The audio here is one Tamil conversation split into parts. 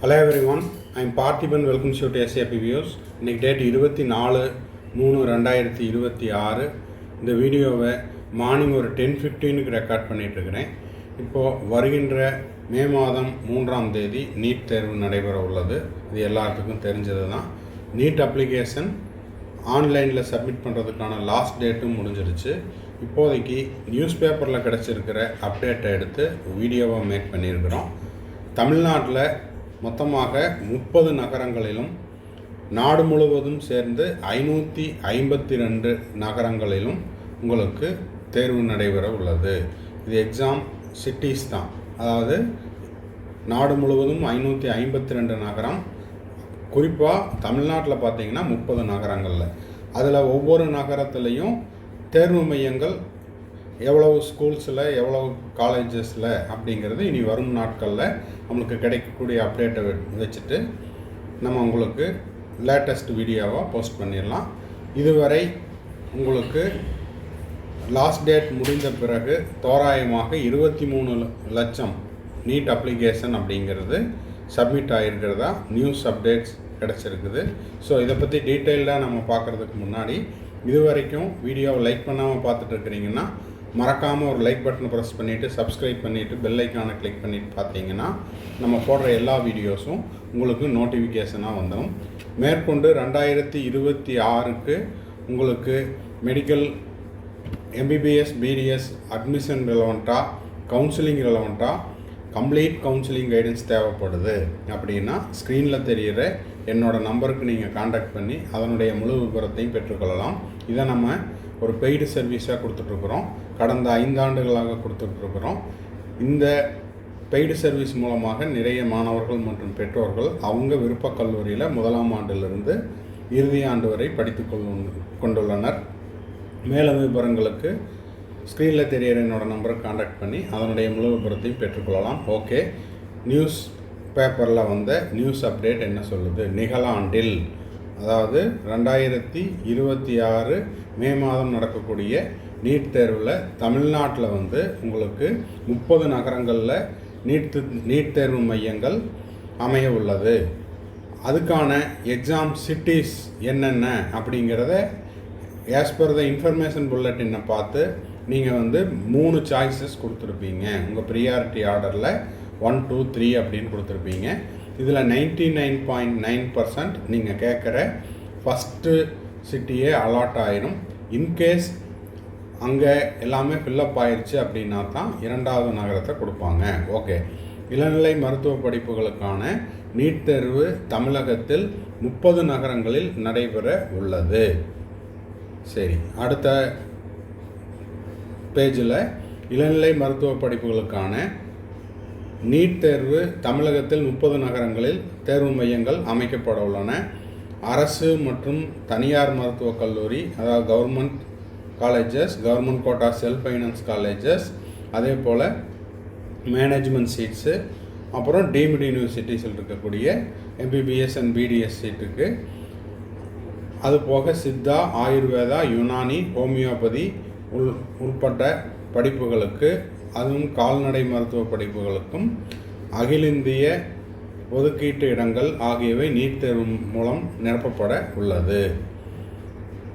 Hello everyone, I am Parthiban. Welcome to SAP Views. இன்னைக்கு டேட் 24/3/2026. இந்த வீடியோவை மார்னிங் ஒரு 10:15க்கு ரெக்கார்ட் பண்ணிகிட்ருக்கிறேன். இப்போது வருகின்ற மே மாதம் 3ஆம் தேதி நீட் தேர்வு நடைபெற உள்ளது. இது எல்லாத்துக்கும் தெரிஞ்சது தான். நீட் அப்ளிகேஷன் ஆன்லைனில் சப்மிட் பண்ணுறதுக்கான லாஸ்ட் டேட்டும் முடிஞ்சிருச்சு. இப்போதைக்கு நியூஸ் பேப்பரில் கிடச்சிருக்கிற அப்டேட்டை எடுத்து வீடியோவை மேக் பண்ணியிருக்கிறோம். தமிழ்நாட்டில் மொத்தமாக 30 நகரங்களிலும் நாடு முழுவதும் சேர்ந்து 552 நகரங்களிலும் உங்களுக்கு தேர்வு நடைபெற உள்ளது. இது எக்ஸாம் சிட்டிஸ் தான், அதாவது நாடு முழுவதும் 552 நகரம். குறிப்பாக தமிழ்நாட்டில் பார்த்திங்கன்னா 30 நகரங்களில், அதில் ஒவ்வொரு நகரத்துலேயும் தேர்வு மையங்கள் எவ்வளவு ஸ்கூல்ஸில் எவ்வளவு காலேஜஸில் அப்படிங்கிறது இனி வரும் நாட்களில் நம்மளுக்கு கிடைக்கக்கூடிய அப்டேட்டை வச்சுட்டு நம்ம உங்களுக்கு லேட்டஸ்ட் வீடியோவாக போஸ்ட் பண்ணிடலாம். இதுவரை உங்களுக்கு லாஸ்ட் டேட் முடிந்த பிறகு தோராயமாக 23 லட்சம் நீட் அப்ளிகேஷன் அப்படிங்கிறது சப்மிட் ஆகிருக்கிறதா நியூஸ் அப்டேட்ஸ் கிடச்சிருக்குது. ஸோ இதை பற்றி டீட்டெயில்டாக நம்ம பார்க்குறதுக்கு முன்னாடி இது வரைக்கும் வீடியோவை லைக் பண்ணாமல் பார்த்துட்ருக்கிறீங்கன்னா மறக்காமல் ஒரு லைக் பட்டனை ப்ரெஸ் பண்ணிவிட்டு சப்ஸ்கிரைப் பண்ணிவிட்டு பெல் ஐக்கானை கிளிக் பண்ணிவிட்டு பார்த்தீங்கன்னா நம்ம போடுற எல்லா வீடியோஸும் உங்களுக்கு நோட்டிஃபிகேஷனாக வந்துடும். மேற்கொண்டு 2026க்கு உங்களுக்கு மெடிக்கல் எம்பிபிஎஸ் பிடிஎஸ் அட்மிஷன் ரெலவெண்ட்டாக, கவுன்சிலிங் ரெலவெண்ட்டாக, கம்ப்ளீட் கவுன்சிலிங் கைடன்ஸ் தேவைப்படுது அப்படின்னா ஸ்க்ரீனில் தெரிகிற என்னோடய நம்பருக்கு நீங்கள் காண்டாக்ட் பண்ணி அதனுடைய முழு விவரத்தையும் பெற்றுக்கொள்ளலாம். இதை நம்ம ஒரு பெய்டு சர்வீஸாக கொடுத்துட்ருக்குறோம். கடந்த 5 ஆண்டுகளாக கொடுத்துட்ருக்குறோம். இந்த பெய்டு சர்வீஸ் மூலமாக நிறைய மாணவர்கள் மற்றும் பெற்றோர்கள் அவங்க விருப்ப கல்லூரியில் 1ஆம் ஆண்டிலிருந்து இறுதி ஆண்டு வரை படித்து கொண்டுள்ளனர். மேலும் விவரங்களுக்கு ஸ்க்ரீனில் தெரிகிற என்னோடய நம்பருக்கு காண்டாக்ட் பண்ணி அதனுடைய முழு விவரத்தையும் பெற்றுக்கொள்ளலாம். ஓகே, நியூஸ் பேப்பரில் வந்த நியூஸ் அப்டேட் என்ன சொல்லுது? நிகழாண்டில், அதாவது 2026 மே மாதம் நடக்கக்கூடிய நீட் தேர்வில் தமிழ்நாட்டில் உங்களுக்கு 30 நகரங்களில் நீட் தேர்வு மையங்கள் அமைய உள்ளது. அதுக்கான எக்ஸாம் சிட்டிஸ் என்னென்ன அப்படிங்கிறத ஆஸ் பர் த இன்ஃபர்மேஷன் புல்லட்டினை பார்த்து நீங்கள் 3 சாய்ஸஸ் கொடுத்துருப்பீங்க. உங்கள் ப்ரியாரிட்டி ஆர்டரில் 1, 2, 3 அப்படின்னு கொடுத்துருப்பீங்க. இதில் 99.9% நீங்கள் கேட்குற ஃபஸ்ட்டு சிட்டியே அலாட் ஆயிரும். இன்கேஸ் அங்கே எல்லாமே ஃபில்லப் ஆயிடுச்சு அப்படின்னா தான் 2வது நகரத்தை கொடுப்பாங்க. ஓகே, இளநிலை மருத்துவ படிப்புகளுக்கான நீட் தேர்வு தமிழகத்தில் 30 நகரங்களில் நடைபெற உள்ளது. சரி, அடுத்த பேஜில் இளநிலை மருத்துவ படிப்புகளுக்கான நீட் தேர்வு தமிழகத்தில் 30 நகரங்களில் தேர்வு மையங்கள் அமைக்கப்பட உள்ளன. அரசு மற்றும் தனியார் மருத்துவக் கல்லூரி, அதாவது government colleges, government quota self finance colleges, அதே போல் மேனேஜ்மெண்ட் சீட்ஸு, அப்புறம் டீம்டு யூனிவர்சிட்டிஸில் இருக்கக்கூடிய எம்பிபிஎஸ் அண்ட் பிடிஎஸ் சீட்டுக்கு, அதுபோக சித்தா, ஆயுர்வேதா, யுனானி, ஹோமியோபதி உட்பட்ட படிப்புகளுக்கு, அதுவும் கால்நடை மருத்துவ படிப்புகளுக்கும் அகில இந்திய ஒதுக்கீட்டு இடங்கள் ஆகியவை நீட் தேர்வு மூலம் நிரப்பப்பட உள்ளது.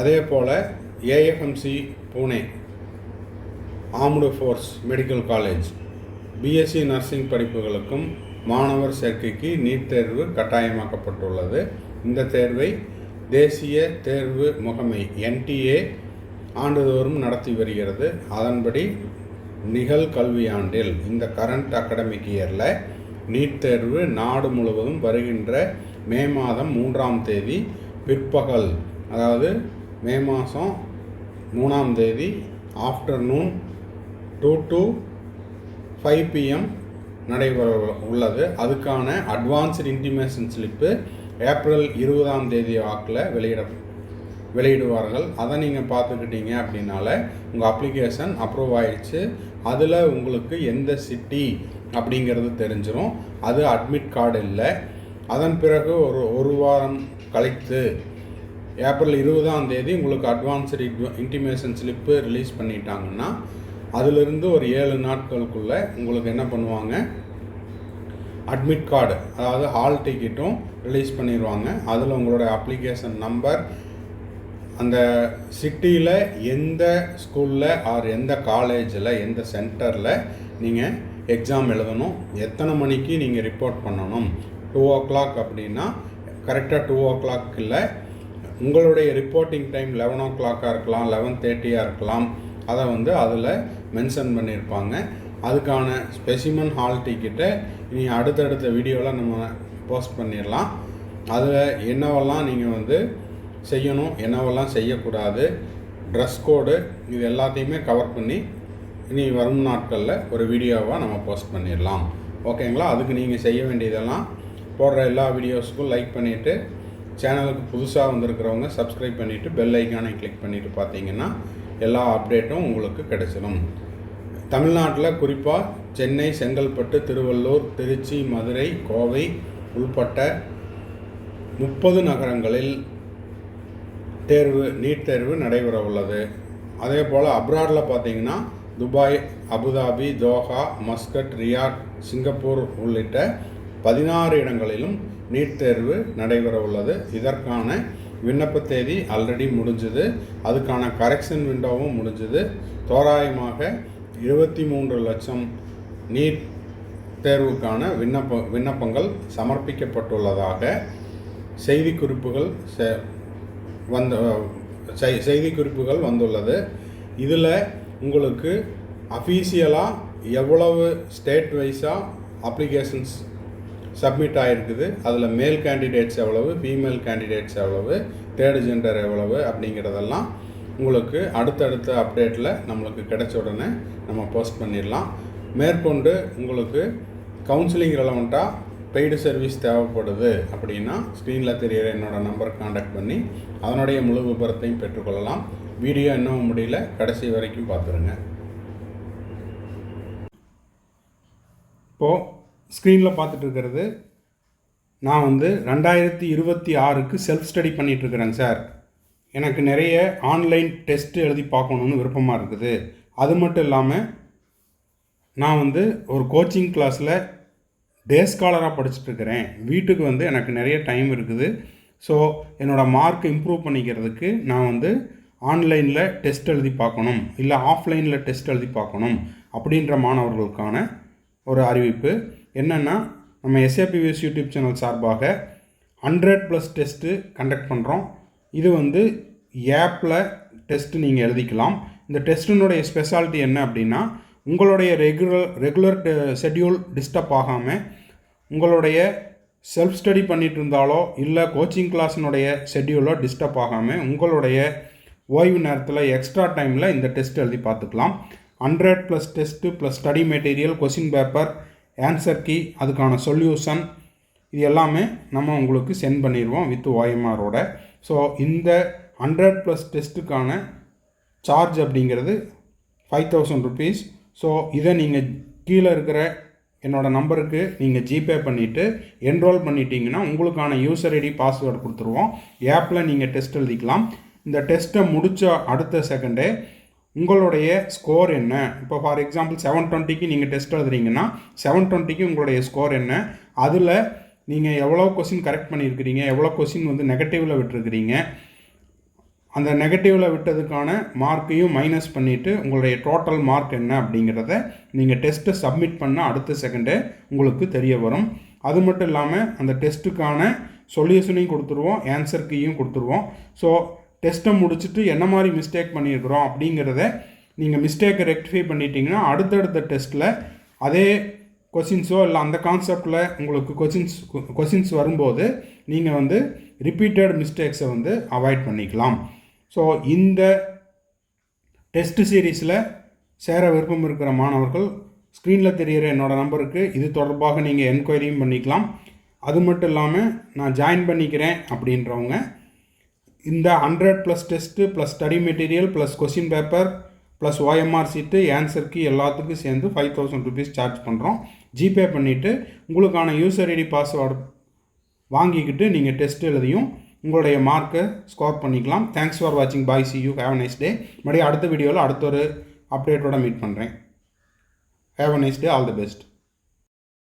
அதே போல் AFMC Pune armed force medical college BSc nursing படிப்புகளுக்கும் மாணவர் சேர்க்கைக்கு நீட் தேர்வு கட்டாயமாக்கப்பட்டுள்ளது. இந்த தேர்வை தேசிய தேர்வு முகமை NTA ஆண்டுதோறும் நடத்தி வருகிறது. அதன்படி நிகழ்கல்வியாண்டில், இந்த கரண்ட் அகடமிக் இயரில் நீட் தேர்வு நாடு முழுவதும் வருகின்ற மே மாதம் 3ஆம் தேதி பிற்பகல், அதாவது மே மாதம் 3ஆம் தேதி ஆஃப்டர்நூன் 2 to 5 PM நடைபெற உள்ளது. அதுக்கான அட்வான்ஸ்டு இன்டிமேஷன் ஸ்லிப்பு ஏப்ரல் 20ஆம் தேதி வாக்கில் வெளியிடுவார்கள். அதை நீங்கள் பார்த்துக்கிட்டீங்க அப்படின்னால உங்கள் அப்ளிகேஷன் அப்ரூவ் ஆகிடுச்சு. அதில் உங்களுக்கு எந்த சிட்டி அப்படிங்கிறது தெரிஞ்சிடும். அது அட்மிட் கார்டு இல்லை. அதன் பிறகு ஒரு வாரம் கழித்து ஏப்ரல் 20ஆம் தேதி உங்களுக்கு அட்வான்ஸ்டு இன்டிமேஷன் ஸ்லிப்பு ரிலீஸ் பண்ணிட்டாங்கன்னா அதிலிருந்து ஒரு 7 நாட்களுக்குள்ளே உங்களுக்கு என்ன பண்ணுவாங்க, அட்மிட் கார்டு, அதாவது ஹால் டிக்கெட்டும் ரிலீஸ் பண்ணிடுவாங்க. அதில் உங்களோட அப்ளிகேஷன் நம்பர், அந்த சிட்டியில் எந்த ஸ்கூலில் ஆர் எந்த காலேஜில் எந்த சென்டரில் நீங்கள் எக்ஸாம் எழுதணும், எத்தனை மணிக்கு நீங்கள் ரிப்போர்ட் பண்ணணும். 2 o'clock அப்படின்னா கரெக்டாக 2 o'clock இல்லை, உங்களுடைய ரிப்போர்ட்டிங் டைம் 11 o'clock இருக்கலாம், 11:30 இருக்கலாம். அதை அதில் மென்ஷன் பண்ணியிருப்பாங்க. அதுக்கான ஸ்பெசிமன் ஹால் டிக்கெட்டை இனி அடுத்தடுத்த வீடியோவில் நம்ம போஸ்ட் பண்ணிடலாம். அதில் என்னவெல்லாம் நீங்கள் செய்யணும், என்னவெல்லாம் செய்யக்கூடாது, ட்ரெஸ் கோடு, இது எல்லாத்தையுமே கவர் பண்ணி இனி வரும் நாட்களில் ஒரு வீடியோவாக நம்ம போஸ்ட் பண்ணிடலாம். ஓகேங்களா? அதுக்கு நீங்கள் செய்ய வேண்டியதெல்லாம் போடுற எல்லா வீடியோஸுக்கும் லைக் பண்ணிவிட்டு, சேனலுக்கு புதுசாக வந்திருக்கிறவங்க சப்ஸ்கிரைப் பண்ணிவிட்டு பெல் ஐக்கானை கிளிக் பண்ணிவிட்டு பார்த்தீங்கன்னா எல்லா அப்டேட்டும் உங்களுக்கு கிடைச்சிடும். தமிழ்நாட்டில் குறிப்பாக சென்னை, செங்கல்பட்டு, திருவள்ளூர், திருச்சி, மதுரை, கோவை உள்பட்ட 30 நகரங்களில் நீட் தேர்வு நடைபெற உள்ளது. அதே போல் அப்ராடில் பார்த்தீங்கன்னா Dubai, Abu Dhabi, Doha, Muscat, riot, Singapore உள்ளிட்ட 16 இடங்களிலும் நீட் தேர்வு நடைபெற உள்ளது. இதற்கான விண்ணப்ப தேதி ஆல்ரெடி முடிஞ்சது, அதுக்கான கரெக்ஷன் விண்டோவும் முடிஞ்சது. தோராயமாக 23 லட்சம் நீட் தேர்வுக்கான விண்ணப்பங்கள் சமர்ப்பிக்கப்பட்டுள்ளதாக செய்திக்குறிப்புகள் வந்துள்ளது. இதில் உங்களுக்கு அஃபீஷியலாக எவ்வளவு ஸ்டேட் வைஸாக அப்ளிகேஷன்ஸ் சப்மிட் ஆகிருக்குது, அதில் மேல் கேண்டிடேட்ஸ் எவ்வளவு, ஃபீமேல் கேண்டிடேட்ஸ் எவ்வளவு, தேர்டு ஜெண்டர் எவ்வளவு அப்படிங்கிறதெல்லாம் உங்களுக்கு அடுத்தடுத்த அப்டேட்டில் நம்மளுக்கு கிடைச்ச உடனே நம்ம போஸ்ட் பண்ணிடலாம். மேற்கொண்டு உங்களுக்கு கவுன்சிலிங் ரெலவெண்ட்டாக பெய்டு சர்வீஸ் தேவைப்படுது அப்படின்னா ஸ்க்ரீனில் தெரிகிற என்னோடய நம்பருக்கு காண்டாக்ட் பண்ணி அதனுடைய முழு விபரத்தையும் பெற்றுக்கொள்ளலாம். வீடியோ இன்னும் முடியல, கடைசி வரைக்கும் பார்த்துருங்க. இப்போது ஸ்க்ரீனில் பார்த்துட்டு இருக்கிறது நான் 2026க்கு செல்ஃப் ஸ்டடி பண்ணிகிட்ருக்கிறேங்க சார். எனக்கு நிறைய ஆன்லைன் டெஸ்ட்டு எழுதி பார்க்கணுன்னு விருப்பமாக இருக்குது. அது மட்டும் இல்லாமல் நான் ஒரு கோச்சிங் கிளாஸில் டே ஸ்காலராக படிச்சுட்ருக்கிறேன். வீட்டுக்கு எனக்கு நிறைய டைம் இருக்குது. ஸோ என்னோடய மார்க் இம்ப்ரூவ் பண்ணிக்கிறதுக்கு நான் ஆன்லைனில் டெஸ்ட் எழுதி பார்க்கணும், இல்லை ஆஃப்லைனில் டெஸ்ட் எழுதி பார்க்கணும் அப்படின்ற மாணவர்களுக்கான ஒரு அறிவிப்பு என்னென்னா, நம்ம SAPVS யூடியூப் சேனல் சார்பாக 100+ டெஸ்ட்டு கண்டக்ட் பண்ணுறோம். இது ஆப்பில் டெஸ்ட்டு நீங்கள் எழுதிக்கலாம். இந்த டெஸ்ட்டினுடைய ஸ்பெஷாலிட்டி என்ன அப்படின்னா, உங்களுடைய ரெகுலர் ஷெட்யூல் டிஸ்டர்ப் ஆகாமல், உங்களுடைய செல்ஃப் ஸ்டடி பண்ணிகிட்டு இருந்தாலோ இல்லை கோச்சிங் கிளாஸினுடைய ஷெட்யூலோ டிஸ்டர்ப் ஆகாமல் உங்களுடைய ஓய்வு நேரத்தில் எக்ஸ்ட்ரா டைமில் இந்த டெஸ்ட் எழுதி பார்த்துக்கலாம். 100+ test plus study material, question paper, answer key, அதுக்கான சொல்யூஷன், இது எல்லாமே நம்ம உங்களுக்கு சென்ட் பண்ணிடுவோம் வித் OMRோட. ஸோ இந்த 100+ டெஸ்ட்டுக்கான சார்ஜ் அப்படிங்கிறது 5000 rupees. ஸோ இதை நீங்கள் கீழே இருக்கிற என்னோடய நம்பருக்கு நீங்கள் ஜிபே பண்ணிவிட்டு என்ரோல் பண்ணிட்டீங்கன்னா உங்களுக்கான யூசர் ஐடி பாஸ்வேர்டு கொடுத்துருவோம். ஆப்பில் நீங்கள் டெஸ்ட் எழுதிக்கலாம். இந்த டெஸ்ட்டை முடித்த அடுத்த செகண்டே உங்களுடைய ஸ்கோர் என்ன, இப்போ ஃபார் எக்ஸாம்பிள் 720க்கு நீங்கள் டெஸ்ட் எழுதுறீங்கன்னா 720க்கு உங்களுடைய ஸ்கோர் என்ன, அதில் நீங்கள் எவ்வளோ கொஸ்டின் கரெக்ட் பண்ணியிருக்கிறீங்க, எவ்வளோ கொஸ்டின் நெகட்டிவில் விட்டுருக்கிறீங்க, அந்த நெகட்டிவில் விட்டதுக்கான மார்க்கையும் மைனஸ் பண்ணிவிட்டு உங்களுடைய டோட்டல் மார்க் என்ன அப்படிங்கிறத நீங்கள் டெஸ்ட்டை சப்மிட் பண்ண அடுத்த செகண்டே உங்களுக்கு தெரிய வரும். அது மட்டும் இல்லாமல் அந்த டெஸ்ட்டுக்கான சொல்யூஷனையும் கொடுத்துருவோம், ஆன்சர் கீயும் கொடுத்துருவோம். ஸோ டெஸ்ட்டை முடிச்சுட்டு என்ன மாதிரி மிஸ்டேக் பண்ணியிருக்கிறோம் அப்படிங்கிறத நீங்கள் மிஸ்டேக்கை ரெக்டிஃபை பண்ணிட்டீங்கன்னா அடுத்தடுத்த டெஸ்ட்டில் அதே கொஷின்ஸோ இல்லை அந்த கான்செப்டில் உங்களுக்கு கொஷின்ஸ் வரும்போது நீங்கள் ரிப்பீட்டட் மிஸ்டேக்ஸை அவாய்ட் பண்ணிக்கலாம். ஸோ இந்த டெஸ்ட் சீரீஸில் சேர விருப்பம் இருக்கிற மாணவர்கள் ஸ்க்ரீனில் தெரிகிற என்னோடய நம்பருக்கு இது தொடர்பாக நீங்கள் என்கொயரியும் பண்ணிக்கலாம். அது மட்டும் இல்லாமல் நான் ஜாயின் பண்ணிக்கிறேன் அப்படின்றவங்க இந்த 100+ test plus study material plus question paper plus OMR சீட்டு, ஆன்சர் கீ எல்லாத்துக்கும் சேர்ந்து 5000 rupees சார்ஜ் பண்ணுறோம். ஜிபே பண்ணிவிட்டு உங்களுக்கான யூசர் ஐடி பாஸ்வேர்டு வாங்கிக்கிட்டு நீங்கள் டெஸ்ட் எழுதியும் உங்களுடைய மார்க்கை ஸ்கோர் பண்ணிக்கலாம். தேங்க்ஸ் ஃபார் வாட்சிங். Bye, see you, have a nice day. மறுபடியும் அடுத்த வீடியோவில் அடுத்த ஒரு அப்டேட்டோட மீட் பண்ணுறேன். Have a nice day. All the best.